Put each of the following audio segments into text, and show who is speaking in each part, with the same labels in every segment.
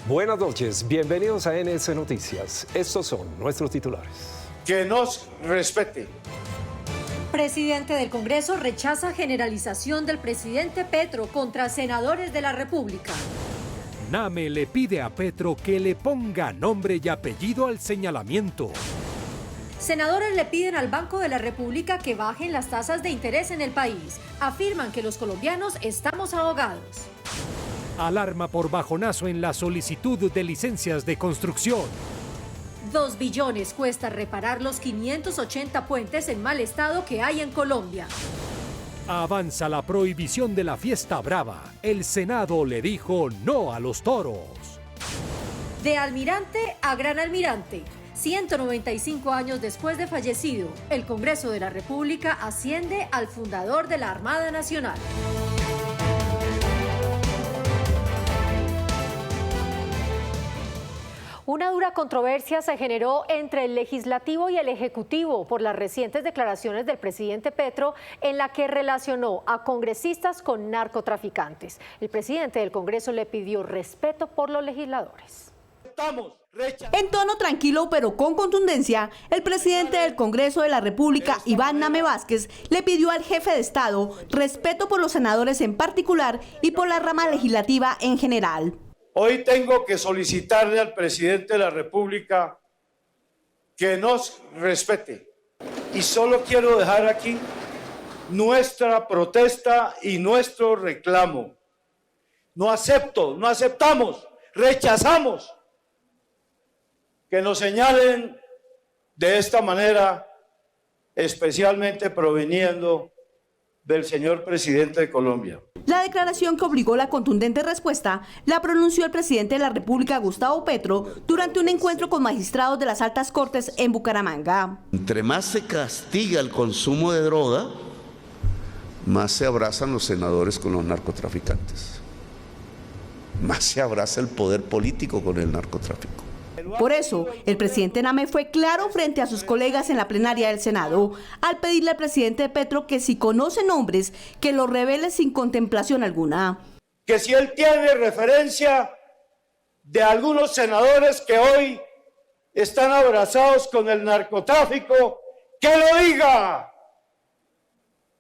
Speaker 1: Buenas noches, bienvenidos a NS Noticias. Estos son nuestros titulares.
Speaker 2: Que nos respete.
Speaker 3: Presidente del Congreso rechaza generalización del presidente Petro contra senadores de la República.
Speaker 4: NAME le pide a Petro que le ponga nombre y apellido al señalamiento.
Speaker 3: Senadores le piden al Banco de la República que bajen las tasas de interés en el país. Afirman que los colombianos estamos ahogados.
Speaker 4: Alarma por bajonazo en la solicitud de licencias de construcción.
Speaker 3: 2 billones cuesta reparar los 580 puentes en mal estado que hay en Colombia.
Speaker 4: Avanza la prohibición de la fiesta brava. El Senado le dijo no a los toros.
Speaker 3: De almirante a gran almirante. 195 años después de fallecido, el Congreso de la República asciende al fundador de la Armada Nacional. Una dura controversia se generó entre el Legislativo y el Ejecutivo por las recientes declaraciones del presidente Petro en la que relacionó a congresistas con narcotraficantes. El presidente del Congreso le pidió respeto por los legisladores.
Speaker 5: En tono tranquilo pero con contundencia, el presidente del Congreso de la República, Iván Name Vázquez, le pidió al jefe de Estado respeto por los senadores en particular y por la rama legislativa en general.
Speaker 2: Hoy tengo que solicitarle al presidente de la República que nos respete. Y solo quiero dejar aquí nuestra protesta y nuestro reclamo. No aceptamos, rechazamos que nos señalen de esta manera, especialmente proveniendo del señor presidente de Colombia.
Speaker 5: La declaración que obligó la contundente respuesta la pronunció el presidente de la República, Gustavo Petro, durante un encuentro con magistrados de las altas cortes en Bucaramanga.
Speaker 6: Entre más se castiga el consumo de droga, más se abrazan los senadores con los narcotraficantes. Más se abraza el poder político con el narcotráfico.
Speaker 5: Por eso, el presidente Name fue claro frente a sus colegas en la plenaria del Senado, al pedirle al presidente Petro que si conoce nombres, que los revele sin contemplación alguna.
Speaker 2: Que si él tiene referencia de algunos senadores que hoy están abrazados con el narcotráfico, que lo diga,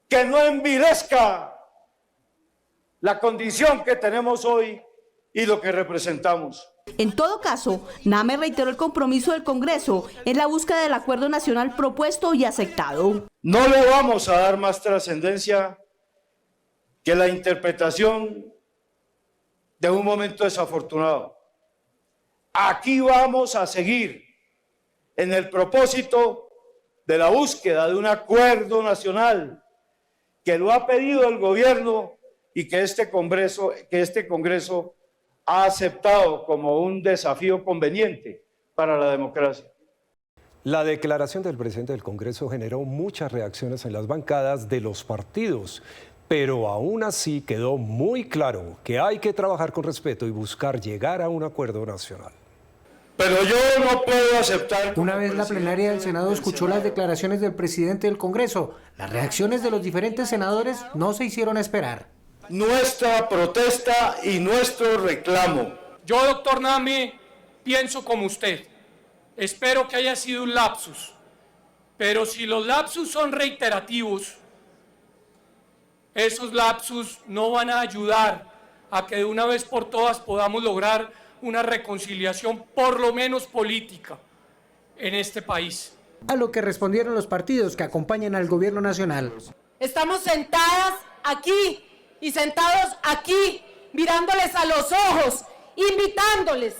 Speaker 2: que no envilezca la condición que tenemos hoy y lo que representamos.
Speaker 5: En todo caso, Name reiteró el compromiso del Congreso en la búsqueda del acuerdo nacional propuesto y aceptado.
Speaker 2: No le vamos a dar más trascendencia que la interpretación de un momento desafortunado. Aquí vamos a seguir en el propósito de la búsqueda de un acuerdo nacional que lo ha pedido el gobierno y que este Congreso ha aceptado como un desafío conveniente para la democracia.
Speaker 1: La declaración del presidente del Congreso generó muchas reacciones en las bancadas de los partidos, pero aún así quedó muy claro que hay que trabajar con respeto y buscar llegar a un acuerdo nacional.
Speaker 2: Pero yo no puedo aceptar...
Speaker 7: Una vez la plenaria del Senado escuchó las declaraciones del presidente del Congreso, las reacciones de los diferentes senadores no se hicieron esperar.
Speaker 2: Nuestra protesta y nuestro reclamo.
Speaker 8: Yo, doctor Name, pienso como usted. Espero que haya sido un lapsus. Pero si los lapsus son reiterativos, esos lapsus no van a ayudar a que de una vez por todas podamos lograr una reconciliación, por lo menos política, en este país.
Speaker 7: A lo que respondieron los partidos que acompañan al gobierno nacional.
Speaker 9: Estamos sentadas aquí y sentados aquí, mirándoles a los ojos, invitándoles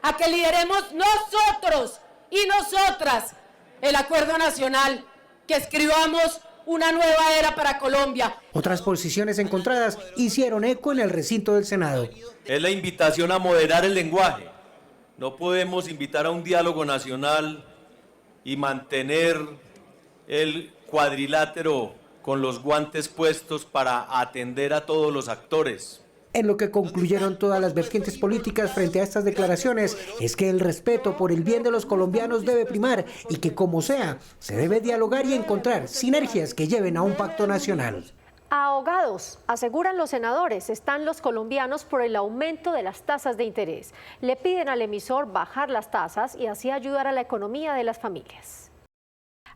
Speaker 9: a que lideremos nosotros y nosotras el acuerdo nacional, que escribamos una nueva era para Colombia.
Speaker 7: Otras posiciones encontradas hicieron eco en el recinto del Senado.
Speaker 10: Es la invitación a moderar el lenguaje. No podemos invitar a un diálogo nacional y mantener el cuadrilátero con los guantes puestos para atender a todos los actores.
Speaker 7: En lo que concluyeron todas las vertientes políticas frente a estas declaraciones es que el respeto por el bien de los colombianos debe primar y que como sea, se debe dialogar y encontrar sinergias que lleven a un pacto nacional.
Speaker 3: Ahogados, aseguran los senadores, están los colombianos por el aumento de las tasas de interés. Le piden al emisor bajar las tasas y así ayudar a la economía de las familias.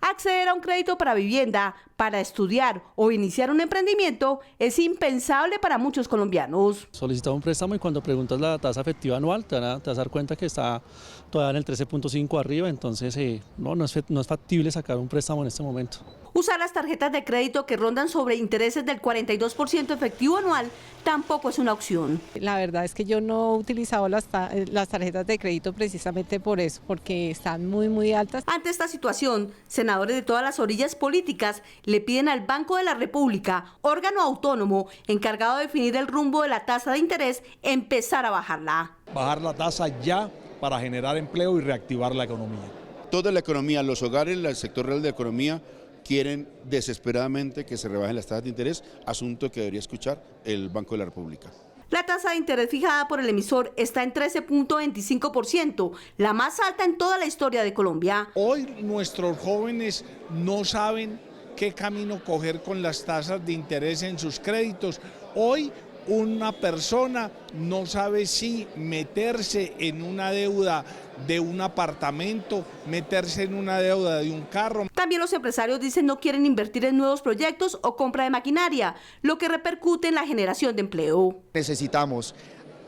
Speaker 5: Acceder a un crédito para vivienda, para estudiar o iniciar un emprendimiento es impensable para muchos colombianos.
Speaker 11: Solicitaba un préstamo y cuando preguntas la tasa efectiva anual te vas a dar cuenta que está todavía en el 13.5 arriba, entonces no es factible sacar un préstamo en este momento.
Speaker 5: Usar las tarjetas de crédito que rondan sobre intereses del 42% efectivo anual tampoco es una opción.
Speaker 12: La verdad es que yo no he utilizado las tarjetas de crédito precisamente por eso, porque están muy altas.
Speaker 5: Ante esta situación, senadores de todas las orillas políticas le piden al Banco de la República, órgano autónomo encargado de definir el rumbo de la tasa de interés, empezar a bajarla.
Speaker 13: Bajar la tasa ya para generar empleo y reactivar la economía.
Speaker 14: Toda la economía, los hogares, el sector real de la economía, quieren desesperadamente que se rebajen las tasas de interés, asunto que debería escuchar el Banco de la República.
Speaker 5: La tasa de interés fijada por el emisor está en 13.25%, la más alta en toda la historia de Colombia.
Speaker 13: Hoy nuestros jóvenes no saben qué camino coger con las tasas de interés en sus créditos. Hoy una persona no sabe si meterse en una deuda de un apartamento, meterse en una deuda de un carro.
Speaker 5: También los empresarios dicen no quieren invertir en nuevos proyectos o compra de maquinaria, lo que repercute en la generación de empleo.
Speaker 15: Necesitamos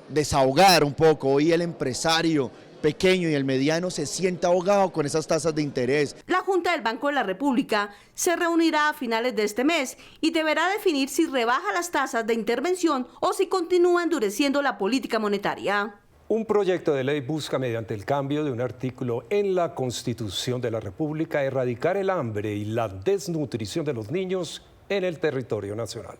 Speaker 15: desahogar un poco. Hoy el empresario pequeño y el mediano se siente ahogado con esas tasas de interés.
Speaker 5: La Junta del Banco de la República se reunirá a finales de este mes y deberá definir si rebaja las tasas de intervención o si continúa endureciendo la política monetaria.
Speaker 1: Un proyecto de ley busca, mediante el cambio de un artículo en la Constitución de la República, erradicar el hambre y la desnutrición de los niños en el territorio nacional.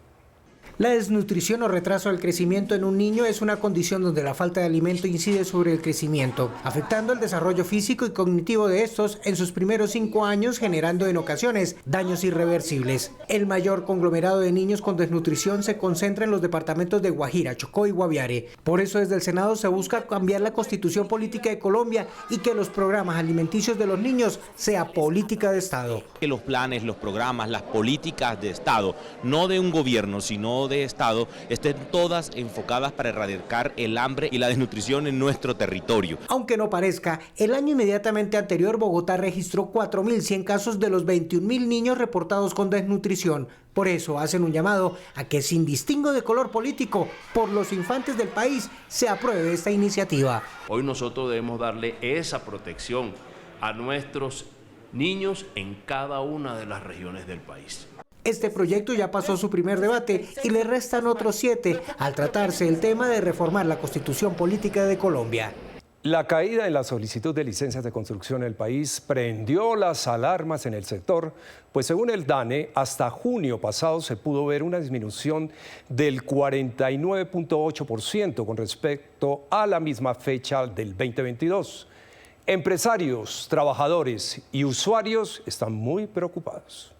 Speaker 7: La desnutrición o retraso del crecimiento en un niño es una condición donde la falta de alimento incide sobre el crecimiento, afectando el desarrollo físico y cognitivo de estos en sus primeros 5 años, generando en ocasiones daños irreversibles. El mayor conglomerado de niños con desnutrición se concentra en los departamentos de Guajira, Chocó y Guaviare. Por eso desde el Senado se busca cambiar la Constitución Política de Colombia y que los programas alimenticios de los niños sea política de Estado.
Speaker 16: Que los planes, los programas, las políticas de Estado, no de un gobierno, sino de Estado, estén todas enfocadas para erradicar el hambre y la desnutrición en nuestro territorio.
Speaker 7: Aunque no parezca, el año inmediatamente anterior Bogotá registró 4.100 casos de los 21.000 niños reportados con desnutrición. Por eso hacen un llamado a que sin distingo de color político, por los infantes del país, se apruebe esta iniciativa.
Speaker 17: Hoy nosotros debemos darle esa protección a nuestros niños en cada una de las regiones del país.
Speaker 7: Este proyecto ya pasó su primer debate y le restan otros 7 al tratarse el tema de reformar la Constitución Política de Colombia.
Speaker 1: La caída en la solicitud de licencias de construcción en el país prendió las alarmas en el sector, pues según el DANE, hasta junio pasado se pudo ver una disminución del 49.8% con respecto a la misma fecha del 2022. Empresarios, trabajadores y usuarios están muy preocupados.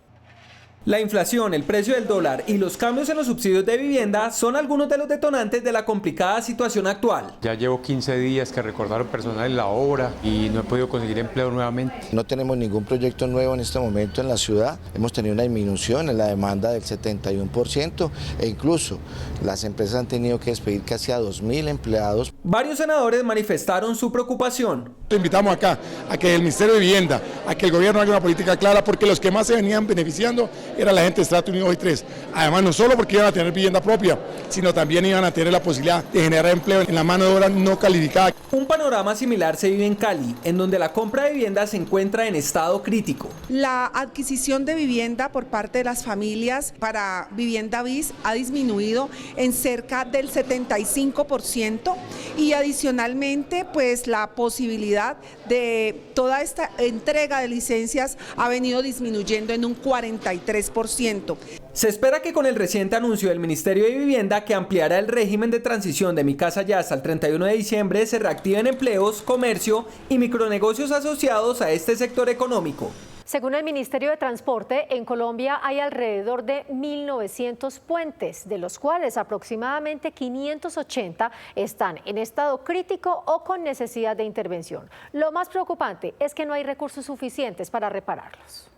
Speaker 18: La inflación, el precio del dólar y los cambios en los subsidios de vivienda son algunos de los detonantes de la complicada situación actual.
Speaker 19: Ya llevo 15 días que recordaron personal en la obra y no he podido conseguir empleo nuevamente.
Speaker 20: No tenemos ningún proyecto nuevo en este momento en la ciudad. Hemos tenido una disminución en la demanda del 71% e incluso las empresas han tenido que despedir casi a 2.000 empleados.
Speaker 18: Varios senadores manifestaron su preocupación.
Speaker 13: Te invitamos acá a que el Ministerio de Vivienda, a que el gobierno haga una política clara, porque los que más se venían beneficiando era la gente de estrato 1 y 3. Además, no solo porque iban a tener vivienda propia, sino también iban a tener la posibilidad de generar empleo en la mano de obra no calificada.
Speaker 18: Un panorama similar se vive en Cali, en donde la compra de vivienda se encuentra en estado crítico.
Speaker 21: La adquisición de vivienda por parte de las familias para vivienda BIS ha disminuido en cerca del 75% y adicionalmente pues la posibilidad de toda esta entrega de licencias ha venido disminuyendo en un 43%.
Speaker 18: Se espera que con el reciente anuncio del Ministerio de Vivienda que ampliará el régimen de transición de Mi Casa Ya hasta el 31 de diciembre se reactiven empleos, comercio y micronegocios asociados a este sector económico.
Speaker 3: Según el Ministerio de Transporte, en Colombia hay alrededor de 1.900 puentes, de los cuales aproximadamente 580 están en estado crítico o con necesidad de intervención. Lo más preocupante es que no hay recursos suficientes para repararlos.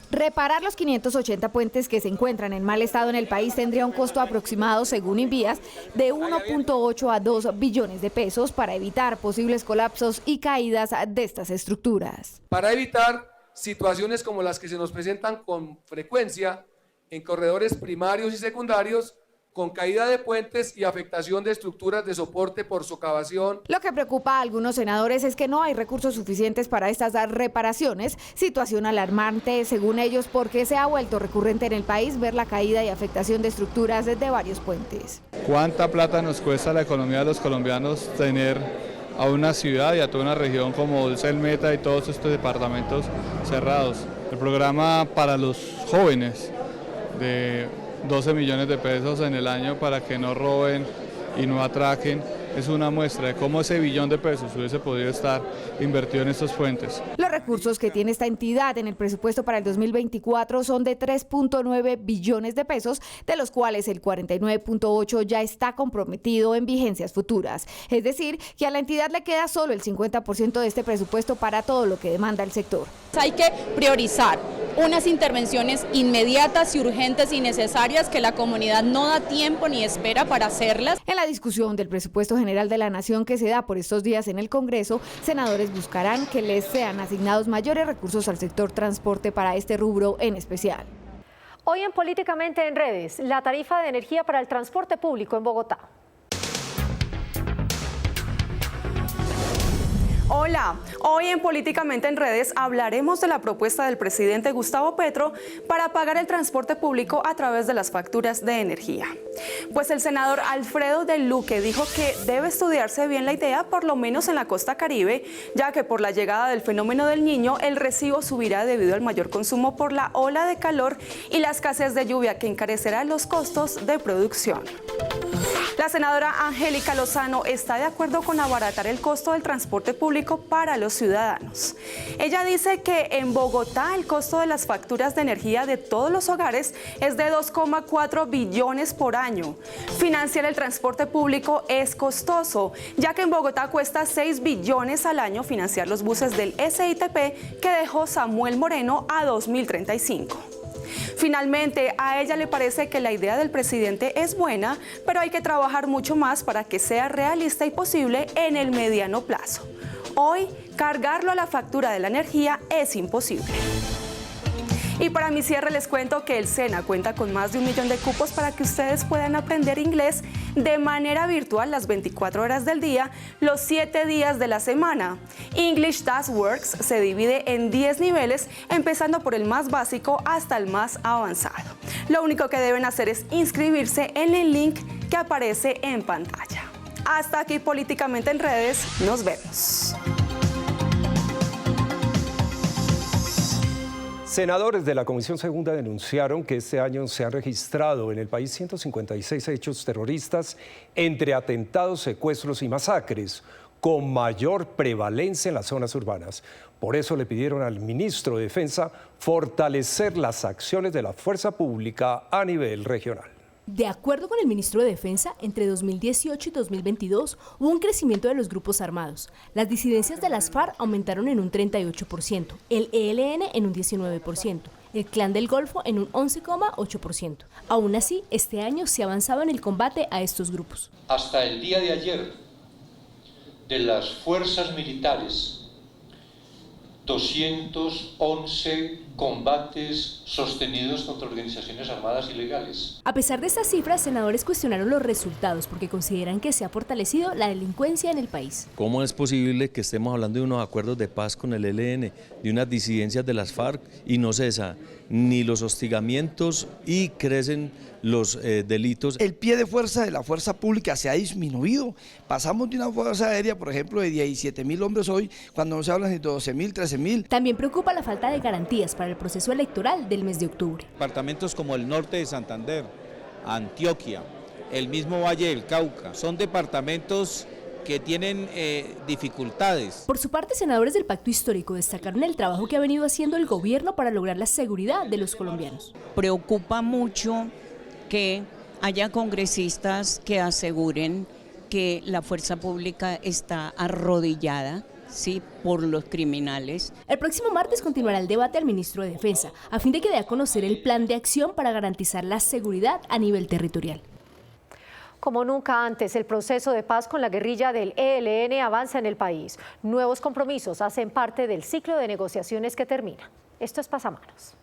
Speaker 4: Reparar los 580 puentes que se encuentran en mal estado en el país tendría un costo aproximado, según Invías, de 1.8 a 2 billones de pesos para evitar posibles colapsos y caídas de estas estructuras.
Speaker 22: Para evitar situaciones como las que se nos presentan con frecuencia en corredores primarios y secundarios, con caída de puentes y afectación de estructuras de soporte por socavación.
Speaker 4: Lo que preocupa a algunos senadores es que no hay recursos suficientes para estas reparaciones, situación alarmante según ellos porque se ha vuelto recurrente en el país ver la caída y afectación de estructuras de varios puentes.
Speaker 23: ¿Cuánta plata nos cuesta a la economía de los colombianos tener a una ciudad y a toda una región como el Meta y todos estos departamentos cerrados? El programa para los jóvenes de 12 millones de pesos en el año para que no roben y no atraquen, es una muestra de cómo ese billón de pesos hubiese podido estar invertido en estos puentes.
Speaker 4: Los recursos que tiene esta entidad en el presupuesto para el 2024 son de 3.9 billones de pesos, de los cuales el 49.8 ya está comprometido en vigencias futuras. Es decir, que a la entidad le queda solo el 50% de este presupuesto para todo lo que demanda el sector.
Speaker 24: Hay que priorizar unas intervenciones inmediatas y urgentes y necesarias que la comunidad no da tiempo ni espera para hacerlas.
Speaker 4: En la discusión del presupuesto general de la Nación que se da por estos días en el Congreso, senadores buscarán que les sean asignados mayores recursos al sector transporte para este rubro en especial.
Speaker 3: Hoy en Políticamente en Redes, la tarifa de energía para el transporte público en Bogotá.
Speaker 25: Hola, hoy en Políticamente en Redes hablaremos de la propuesta del presidente Gustavo Petro para pagar el transporte público a través de las facturas de energía. Pues el senador Alfredo del Luque dijo que debe estudiarse bien la idea, por lo menos en la costa caribe, ya que por la llegada del fenómeno del Niño, el recibo subirá debido al mayor consumo por la ola de calor y la escasez de lluvia que encarecerá los costos de producción. La senadora Angélica Lozano está de acuerdo con abaratar el costo del transporte público para los ciudadanos. Ella dice que en Bogotá el costo de las facturas de energía de todos los hogares es de 2,4 billones por año. Financiar el transporte público es costoso, ya que en Bogotá cuesta 6 billones al año financiar los buses del SITP que dejó Samuel Moreno a 2035. Finalmente, a ella le parece que la idea del presidente es buena, pero hay que trabajar mucho más para que sea realista y posible en el mediano plazo. Hoy, cargarlo a la factura de la energía es imposible. Y para mi cierre les cuento que el SENA cuenta con más de 1 millón de cupos para que ustedes puedan aprender inglés de manera virtual las 24 horas del día, los 7 días de la semana. English Task Works se divide en 10 niveles, empezando por el más básico hasta el más avanzado. Lo único que deben hacer es inscribirse en el link que aparece en pantalla. Hasta aquí Políticamente en Redes, nos vemos.
Speaker 1: Senadores de la Comisión Segunda denunciaron que este año se han registrado en el país 156 hechos terroristas entre atentados, secuestros y masacres, con mayor prevalencia en las zonas urbanas. Por eso le pidieron al ministro de Defensa fortalecer las acciones de la fuerza pública a nivel regional.
Speaker 26: De acuerdo con el ministro de Defensa, entre 2018 y 2022 hubo un crecimiento de los grupos armados. Las disidencias de las FARC aumentaron en un 38%, el ELN en un 19%, el Clan del Golfo en un 11,8%. Aún así, este año se avanzaba en el combate a estos grupos.
Speaker 27: Hasta el día de ayer, de las fuerzas militares, 211 combates sostenidos contra organizaciones armadas ilegales.
Speaker 26: A pesar de estas cifras, senadores cuestionaron los resultados porque consideran que se ha fortalecido la delincuencia en el país.
Speaker 10: ¿Cómo es posible que estemos hablando de unos acuerdos de paz con el ELN, de unas disidencias de las FARC y no cesa ni los hostigamientos y crecen los delitos?
Speaker 28: El pie de fuerza de la fuerza pública se ha disminuido. Pasamos de una fuerza aérea, por ejemplo, de 17.000 hombres hoy, cuando se habla de 12.000, 13.000.
Speaker 26: También preocupa la falta de garantías para el proceso electoral del mes de octubre.
Speaker 29: Departamentos como el norte de Santander, Antioquia, el mismo Valle del Cauca, son departamentos que tienen dificultades.
Speaker 26: Por su parte, senadores del Pacto Histórico destacaron el trabajo que ha venido haciendo el gobierno para lograr la seguridad de los colombianos.
Speaker 30: Preocupa mucho que haya congresistas que aseguren que la fuerza pública está arrodillada sí, por los criminales.
Speaker 26: El próximo martes continuará el debate al ministro de Defensa, a fin de que dé a conocer el plan de acción para garantizar la seguridad a nivel territorial.
Speaker 3: Como nunca antes, el proceso de paz con la guerrilla del ELN avanza en el país. Nuevos compromisos hacen parte del ciclo de negociaciones que termina. Esto es Pasamanos.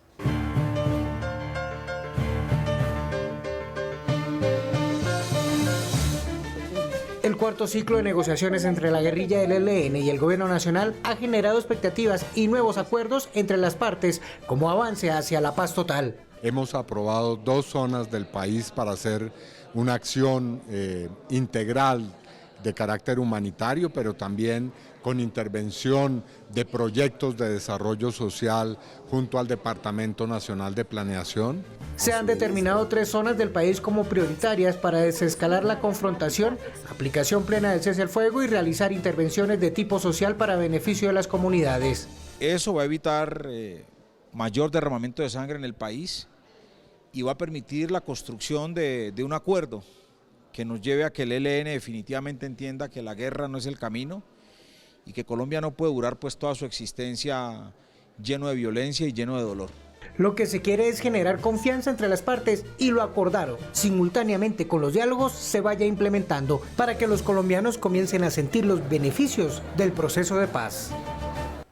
Speaker 7: El cuarto ciclo de negociaciones entre la guerrilla del ELN y el gobierno nacional ha generado expectativas y nuevos acuerdos entre las partes como avance hacia la paz total.
Speaker 2: Hemos aprobado 2 zonas del país para hacer una acción integral de carácter humanitario, pero también con intervención de proyectos de desarrollo social junto al Departamento Nacional de Planeación.
Speaker 7: Se han determinado 3 zonas del país como prioritarias para desescalar la confrontación, aplicación plena del cese al fuego y realizar intervenciones de tipo social para beneficio de las comunidades.
Speaker 29: Eso va a evitar mayor derramamiento de sangre en el país y va a permitir la construcción de un acuerdo que nos lleve a que el ELN definitivamente entienda que la guerra no es el camino y que Colombia no puede durar pues toda su existencia lleno de violencia y lleno de dolor.
Speaker 7: Lo que se quiere es generar confianza entre las partes y lo acordado, simultáneamente con los diálogos, se vaya implementando para que los colombianos comiencen a sentir los beneficios del proceso de paz.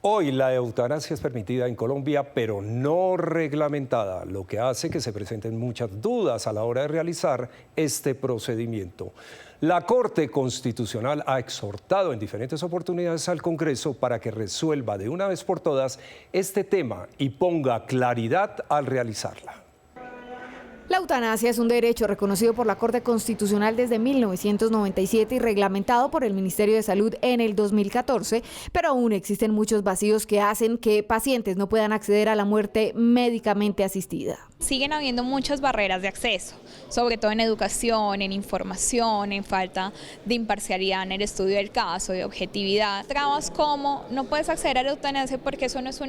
Speaker 1: Hoy la eutanasia es permitida en Colombia, pero no reglamentada, lo que hace que se presenten muchas dudas a la hora de realizar este procedimiento. La Corte Constitucional ha exhortado en diferentes oportunidades al Congreso para que resuelva de una vez por todas este tema y ponga claridad al realizarla.
Speaker 4: La eutanasia es un derecho reconocido por la Corte Constitucional desde 1997 y reglamentado por el Ministerio de Salud en el 2014, pero aún existen muchos vacíos que hacen que pacientes no puedan acceder a la muerte médicamente asistida.
Speaker 5: Siguen habiendo muchas barreras de acceso, sobre todo en educación, en información, en falta de imparcialidad en el estudio del caso, de objetividad. Trabas como no puedes acceder a la eutanasia porque eso no es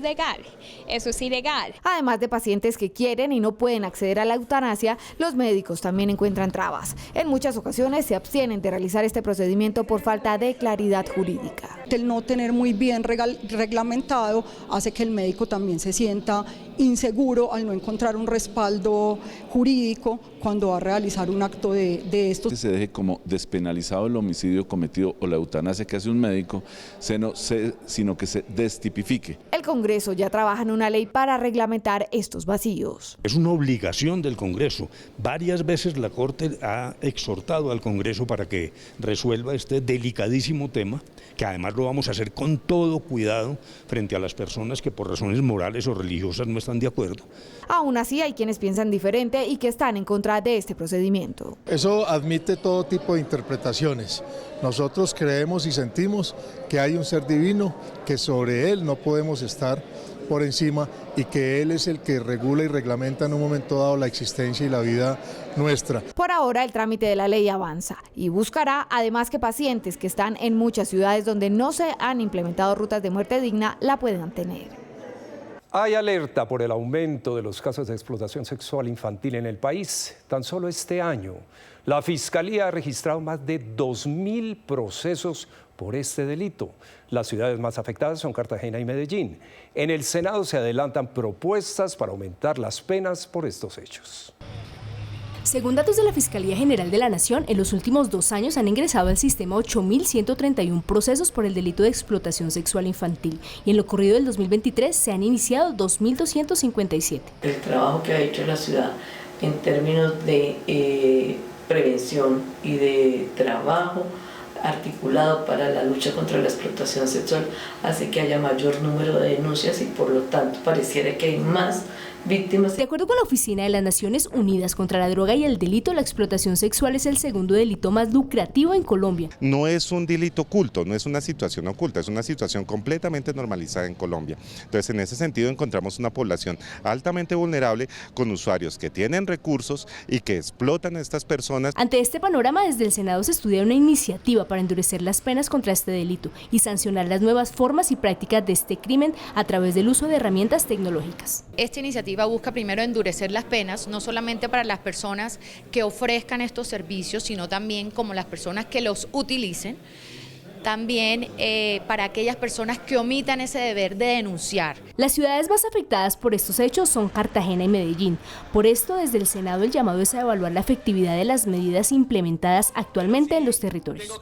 Speaker 5: legal, eso es ilegal.
Speaker 4: Además de pacientes que quieren y no pueden acceder a la eutanasia, los médicos también encuentran trabas. En muchas ocasiones se abstienen de realizar este procedimiento por falta de claridad jurídica.
Speaker 6: El no tener muy bien reglamentado hace que el médico también se sienta inseguro al no encontrar un respaldo jurídico cuando va a realizar un acto de estos.
Speaker 8: Se deje como despenalizado el homicidio cometido o la eutanasia que hace un médico, sino que se destipifique.
Speaker 4: El Congreso ya trabaja en una ley para reglamentar estos vacíos.
Speaker 9: Es una obligación del Congreso. Varias veces la Corte ha exhortado al Congreso para que resuelva este delicadísimo tema, que además lo vamos a hacer con todo cuidado frente a las personas que por razones morales o religiosas no están de acuerdo.
Speaker 4: Aún así hay quienes piensan diferente y que están en contra de este procedimiento.
Speaker 11: Eso admite todo tipo de interpretaciones. Nosotros creemos y sentimos que hay un ser divino, que sobre él no podemos estar por encima y que él es el que regula y reglamenta en un momento dado la existencia y la vida nuestra.
Speaker 4: Por ahora el trámite de la ley avanza y buscará además que pacientes que están en muchas ciudades donde no se han implementado rutas de muerte digna la puedan tener.
Speaker 1: Hay alerta por el aumento de los casos de explotación sexual infantil en el país. Tan solo este año, la Fiscalía ha registrado más de 2.000 procesos por este delito. Las ciudades más afectadas son Cartagena y Medellín. En el Senado se adelantan propuestas para aumentar las penas por estos hechos.
Speaker 26: Según datos de la Fiscalía General de la Nación, en los últimos 2 años han ingresado al sistema 8.131 procesos por el delito de explotación sexual infantil y en lo corrido del 2023 se han iniciado 2.257.
Speaker 12: El trabajo que ha hecho la ciudad en términos de prevención y de trabajo articulado para la lucha contra la explotación sexual hace que haya mayor número de denuncias y por lo tanto pareciera que hay más víctimas.
Speaker 26: De acuerdo con la Oficina de las Naciones Unidas contra la Droga y el Delito, la explotación sexual es el segundo delito más lucrativo en Colombia.
Speaker 14: No es un delito oculto, no es una situación oculta, es una situación completamente normalizada en Colombia. Entonces, en ese sentido encontramos una población altamente vulnerable con usuarios que tienen recursos y que explotan a estas personas.
Speaker 26: Ante este panorama, desde el Senado se estudia una iniciativa para endurecer las penas contra este delito y sancionar las nuevas formas y prácticas de este crimen a través del uso de herramientas tecnológicas.
Speaker 15: Esta iniciativa busca primero endurecer las penas, no solamente para las personas que ofrezcan estos servicios, sino también como las personas que los utilicen, también para aquellas personas que omitan ese deber de denunciar.
Speaker 26: Las ciudades más afectadas por estos hechos son Cartagena y Medellín. Por esto, desde el Senado el llamado es a evaluar la efectividad de las medidas implementadas actualmente en los territorios.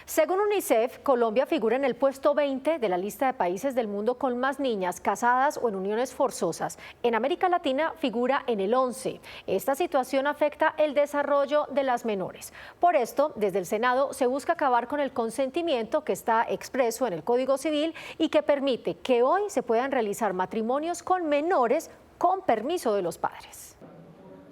Speaker 3: Según UNICEF, Colombia figura en el puesto 20 de la lista de países del mundo con más niñas casadas o en uniones forzosas. En América Latina figura en el 11. Esta situación afecta el desarrollo de las menores. Por esto, desde el Senado se busca acabar con el consentimiento que está expreso en el Código Civil y que permite que hoy se puedan realizar matrimonios con menores con permiso de los padres.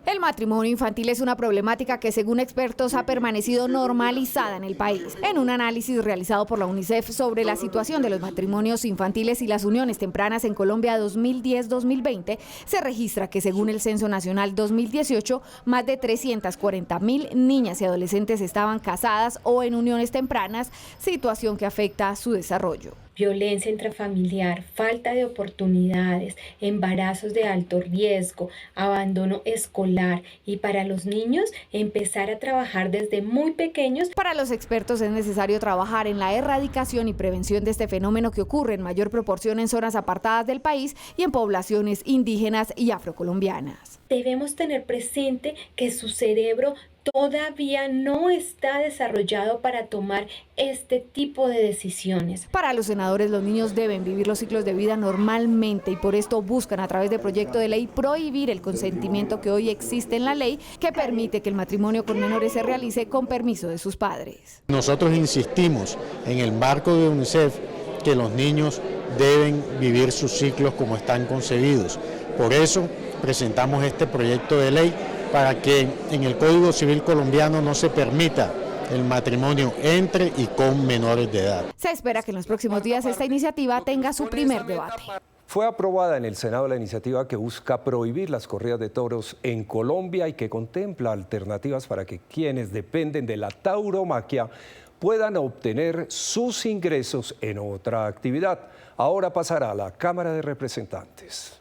Speaker 4: El matrimonio infantil es una problemática que, según expertos, ha permanecido normalizada en el país. En un análisis realizado por la UNICEF sobre la situación de los matrimonios infantiles y las uniones tempranas en Colombia 2010-2020, se registra que, según el Censo Nacional 2018, más de 340.000 niñas y adolescentes estaban casadas o en uniones tempranas, situación que afecta su desarrollo.
Speaker 13: Violencia intrafamiliar, falta de oportunidades, embarazos de alto riesgo, abandono escolar y para los niños empezar a trabajar desde muy pequeños.
Speaker 4: Para los expertos es necesario trabajar en la erradicación y prevención de este fenómeno que ocurre en mayor proporción en zonas apartadas del país y en poblaciones indígenas y afrocolombianas.
Speaker 13: Debemos tener presente que su cerebro todavía no está desarrollado para tomar este tipo de decisiones.
Speaker 4: Para los senadores, los niños deben vivir los ciclos de vida normalmente y por esto buscan a través de proyecto de ley prohibir el consentimiento que hoy existe en la ley que permite que el matrimonio con menores se realice con permiso de sus padres.
Speaker 16: Nosotros insistimos en el marco de UNICEF que los niños deben vivir sus ciclos como están concebidos. Por eso presentamos este proyecto de ley para que en el Código Civil colombiano no se permita el matrimonio entre y con menores de edad.
Speaker 4: Se espera que en los próximos días esta iniciativa tenga su primer debate.
Speaker 1: Fue aprobada en el Senado la iniciativa que busca prohibir las corridas de toros en Colombia y que contempla alternativas para que quienes dependen de la tauromaquia puedan obtener sus ingresos en otra actividad. Ahora pasará a la Cámara de Representantes.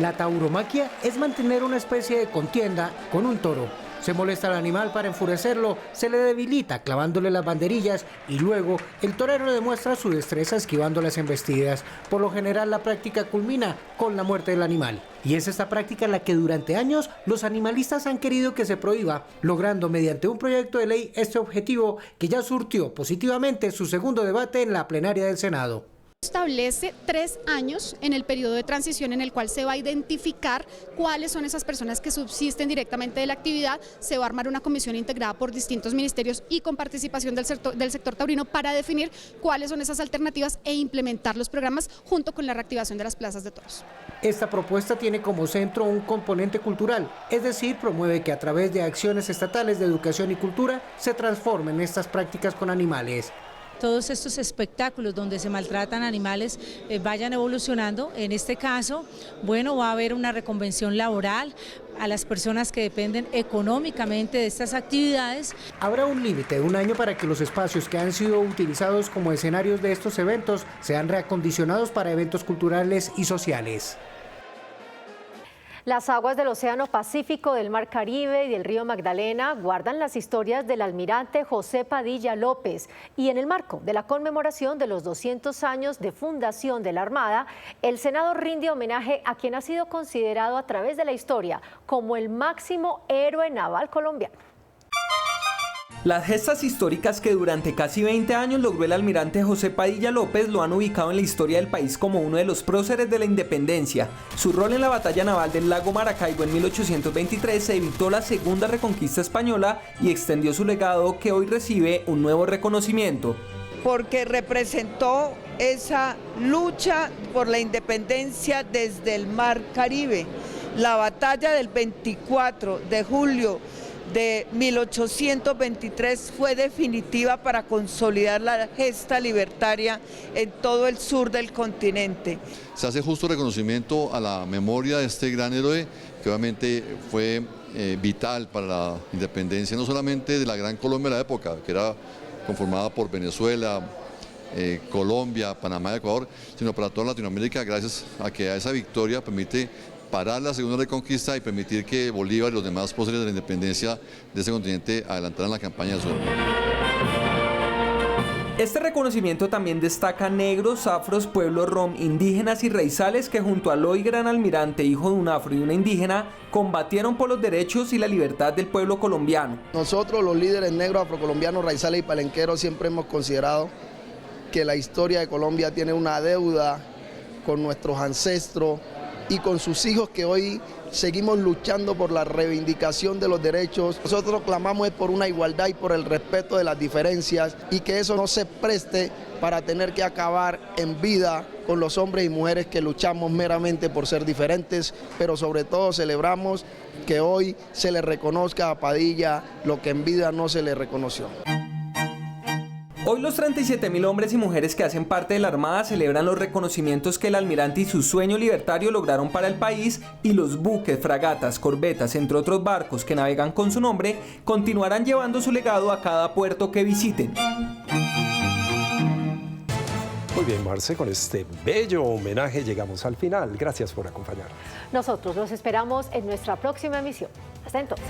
Speaker 7: La tauromaquia es mantener una especie de contienda con un toro. Se molesta al animal para enfurecerlo, se le debilita clavándole las banderillas y luego el torero demuestra su destreza esquivando las embestidas. Por lo general la práctica culmina con la muerte del animal. Y es esta práctica la que durante años los animalistas han querido que se prohíba, logrando mediante un proyecto de ley este objetivo que ya surtió positivamente su segundo debate en la plenaria del Senado.
Speaker 17: Establece 3 años en el periodo de transición en el cual se va a identificar cuáles son esas personas que subsisten directamente de la actividad. Se va a armar una comisión integrada por distintos ministerios y con participación del sector taurino para definir cuáles son esas alternativas e implementar los programas junto con la reactivación de las plazas de toros.
Speaker 7: Esta propuesta tiene como centro un componente cultural, es decir, promueve que a través de acciones estatales de educación y cultura se transformen estas prácticas con animales.
Speaker 18: Todos estos espectáculos donde se maltratan animales vayan evolucionando. En este caso, bueno, va a haber una reconvención laboral a las personas que dependen económicamente de estas actividades.
Speaker 7: Habrá un límite de 1 año para que los espacios que han sido utilizados como escenarios de estos eventos sean reacondicionados para eventos culturales y sociales.
Speaker 3: Las aguas del Océano Pacífico, del Mar Caribe y del río Magdalena guardan las historias del almirante José Padilla López. Y en el marco de la conmemoración de los 200 años de fundación de la Armada, el Senado rinde homenaje a quien ha sido considerado a través de la historia como el máximo héroe naval colombiano.
Speaker 19: Las gestas históricas que durante casi 20 años logró el almirante José Padilla López lo han ubicado en la historia del país como uno de los próceres de la independencia. Su rol en la batalla naval del lago Maracaibo en 1823 evitó la segunda reconquista española y extendió su legado que hoy recibe un nuevo reconocimiento.
Speaker 20: Porque representó esa lucha por la independencia desde el Mar Caribe. La batalla del 24 de julio de 1823 fue definitiva para consolidar la gesta libertaria en todo el sur del continente.
Speaker 21: Se hace justo reconocimiento a la memoria de este gran héroe que obviamente fue vital para la independencia, no solamente de la Gran Colombia de la época, que era conformada por Venezuela, Colombia, Panamá y Ecuador, sino para toda Latinoamérica, gracias a que a esa victoria permite parar la segunda reconquista y permitir que Bolívar y los demás próceres de la independencia de ese continente adelantaran la campaña del sur.
Speaker 19: Este reconocimiento también destaca negros, afros, pueblos rom, indígenas y raizales que junto al hoy gran almirante, hijo de un afro y una indígena, combatieron por los derechos y la libertad del pueblo colombiano.
Speaker 2: Nosotros los líderes negros, afrocolombianos, raizales y palenqueros siempre hemos considerado que la historia de Colombia tiene una deuda con nuestros ancestros y con sus hijos que hoy seguimos luchando por la reivindicación de los derechos. Nosotros clamamos por una igualdad y por el respeto de las diferencias y que eso no se preste para tener que acabar en vida con los hombres y mujeres que luchamos meramente por ser diferentes, pero sobre todo celebramos que hoy se le reconozca a Padilla lo que en vida no se le reconoció.
Speaker 19: Hoy los 37.000 hombres y mujeres que hacen parte de la Armada celebran los reconocimientos que el almirante y su sueño libertario lograron para el país, y los buques, fragatas, corbetas, entre otros barcos que navegan con su nombre, continuarán llevando su legado a cada puerto que visiten.
Speaker 1: Muy bien, Marce, con este bello homenaje llegamos al final. Gracias por acompañarnos.
Speaker 3: Nosotros los esperamos en nuestra próxima emisión. Hasta entonces.